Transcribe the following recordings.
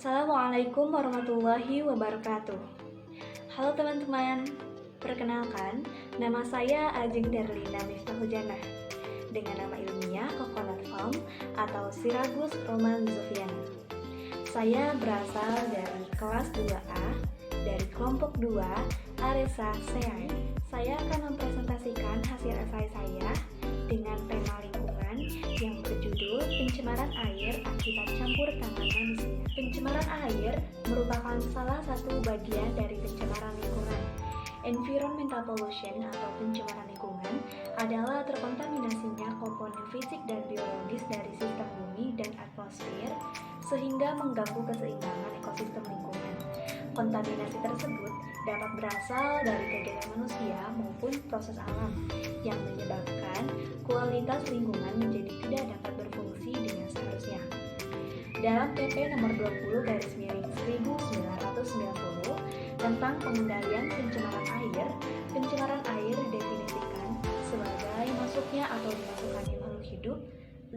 Assalamualaikum warahmatullahi wabarakatuh. Halo teman-teman, perkenalkan, nama saya Ajeng Darlina Miftahujana dengan nama ilmiah Coconut Palm atau Syragus Roman Zofiana. Saya berasal dari kelas 2A dari kelompok 2 Aresa Seai. Saya akan mempresentasikan hasil esai saya dengan tema lingkungan yang berjudul pencemaran air akibat campur tangan manusia. Pencemaran air merupakan salah satu bagian dari pencemaran lingkungan. Environmental pollution atau pencemaran lingkungan adalah terkontaminasinya komponen fisik dan biologis dari sistem bumi dan atmosfer sehingga mengganggu keseimbangan ekosistem lingkungan. Kontaminasi tersebut dapat berasal dari kegiatan manusia maupun proses alam yang menyebabkan kualitas lingkungan menjadi tidak dapat berfungsi dengan seharusnya. Dalam PP nomor 20/1990 tentang pengendalian pencemaran air didefinisikan sebagai masuknya atau dimasukkannya makhluk hidup,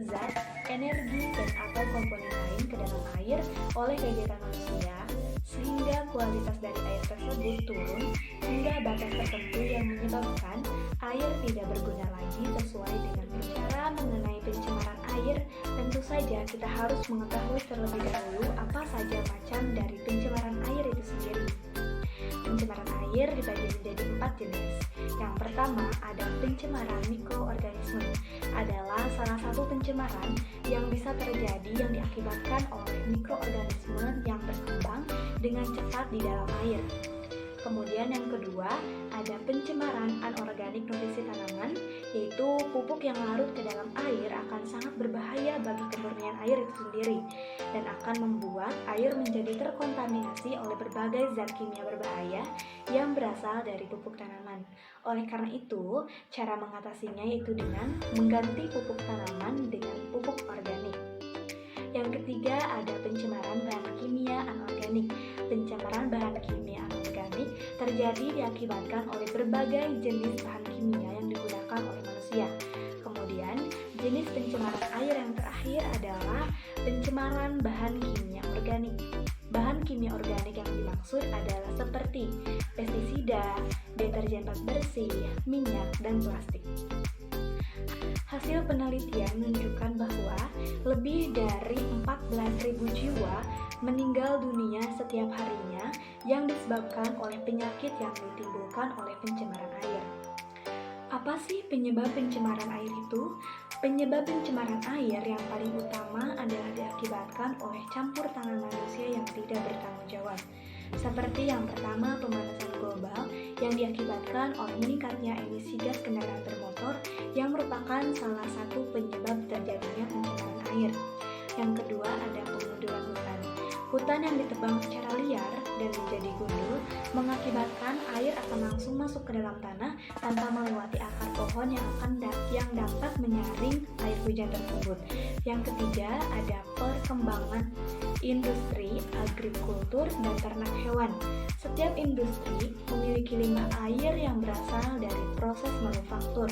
zat, energi, dan atau komponen lain ke dalam air oleh kegiatan manusia sehingga kualitas dari air tersebut turun hingga batas tertentu yang menyebabkan air tidak berguna lagi. Sesuai dengan bicara mengenai pencemaran air, tentu saja kita harus mengetahui terlebih dahulu apa saja macam dari pencemaran air itu sendiri. Pencemaran air dibagi menjadi 4 jenis. Yang pertama ada pencemaran mikroorganisme, adalah salah satu pencemaran yang bisa terjadi yang diakibatkan oleh mikroorganisme yang berkembang dengan cepat di dalam air. Kemudian yang kedua ada pencemaran anorganik nutrisi tanaman, yaitu pupuk yang larut ke dalam air akan sangat berbahaya bagi kemurnian air itu sendiri dan akan membuat air menjadi terkontaminasi oleh berbagai zat kimia berbahaya yang berasal dari pupuk tanaman. Oleh karena itu, cara mengatasinya yaitu dengan mengganti pupuk tanaman dengan pupuk organik. Yang ketiga ada pencemaran bahan kimia anorganik. Pencemaran bahan kimia anorganik terjadi diakibatkan oleh berbagai jenis bahan kimia yang digunakan oleh manusia. Kemudian, jenis pencemaran air yang terakhir adalah pencemaran bahan kimia organik. Bahan kimia organik yang dimaksud adalah seperti pestisida, deterjen bersih, minyak, dan plastik. Hasil penelitian menunjukkan bahwa lebih dari 14.000 jiwa meninggal dunia setiap harinya yang disebabkan oleh penyakit yang ditimbulkan oleh pencemaran air. Apa sih penyebab pencemaran air itu? Penyebab pencemaran air yang paling utama adalah diakibatkan oleh campur tangan manusia yang tidak bertanggung jawab. Seperti yang pertama, pemanasan global yang diakibatkan oleh meningkatnya emisi gas kendaraan bermotor yang merupakan salah satu penyebab terjadinya pencemaran air. Yang kedua ada pengundulan hutan. Hutan yang ditebang secara liar dan menjadi gundul mengakibatkan air akan langsung masuk ke dalam tanah tanpa melewati akar pohon yang dapat menyaring air hujan tersebut. Yang ketiga ada perkembangan industri, agrikultur, dan ternak hewan. Setiap industri memiliki limbah air yang berasal dari proses manufaktur.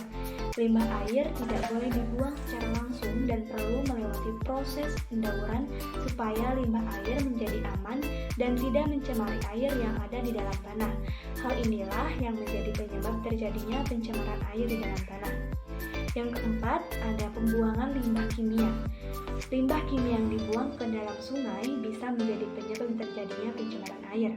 Limbah air tidak boleh dibuang secara langsung dan perlu melewati proses pendauran supaya limbah air menjadi aman dan tidak mencemari air yang ada di dalam tanah. Hal inilah yang menjadi penyebab terjadinya pencemaran air di dalam tanah. Yang keempat, ada pembuangan limbah kimia. Limbah kimia yang dibuang ke dalam sungai bisa menjadi penyebab terjadinya pencemaran air.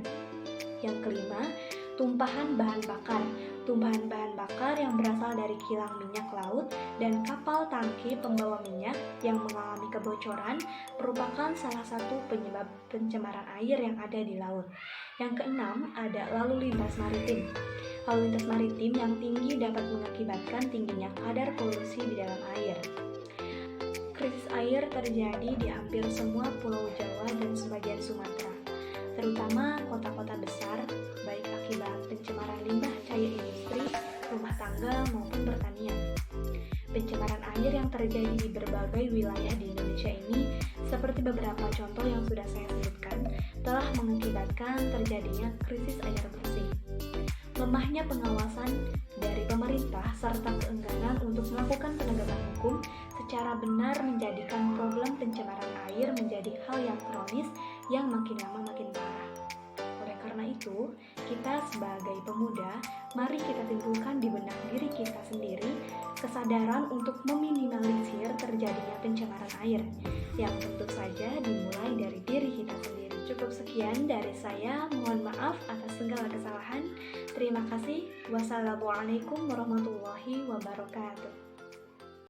Yang kelima, tumpahan bahan bakar. Tumpahan bahan bakar yang berasal dari kilang minyak laut dan kapal tangki pembawa minyak yang mengalami kebocoran merupakan salah satu penyebab pencemaran air yang ada di laut. Yang keenam, ada lalu lintas maritim. Lalu lintas maritim yang tinggi dapat mengakibatkan tingginya kadar polusi di dalam air. Krisis air terjadi di hampir semua pulau Jawa dan sebagian Sumatera, terutama kota-kota besar, baik akibat pencemaran limbah cair industri, rumah tangga, maupun pertanian. Pencemaran air yang terjadi di berbagai wilayah di Indonesia ini, seperti beberapa contoh yang sudah saya sebutkan, telah mengakibatkan terjadinya krisis air bersih. Lemahnya pengawasan dari pemerintah serta keengganan untuk melakukan penegakan hukum secara benar menjadikan problem pencemaran air menjadi hal yang kronis yang makin lama makin parah. Oleh karena itu, kita sebagai pemuda, mari kita timbulkan di benak diri kita sendiri kesadaran untuk meminimalisir terjadinya pencemaran air, yang tentu saja dimulai dari diri kita sendiri. Cukup sekian dari saya, mohon maaf atas segala kesalahan. Terima kasih. Wassalamualaikum warahmatullahi wabarakatuh.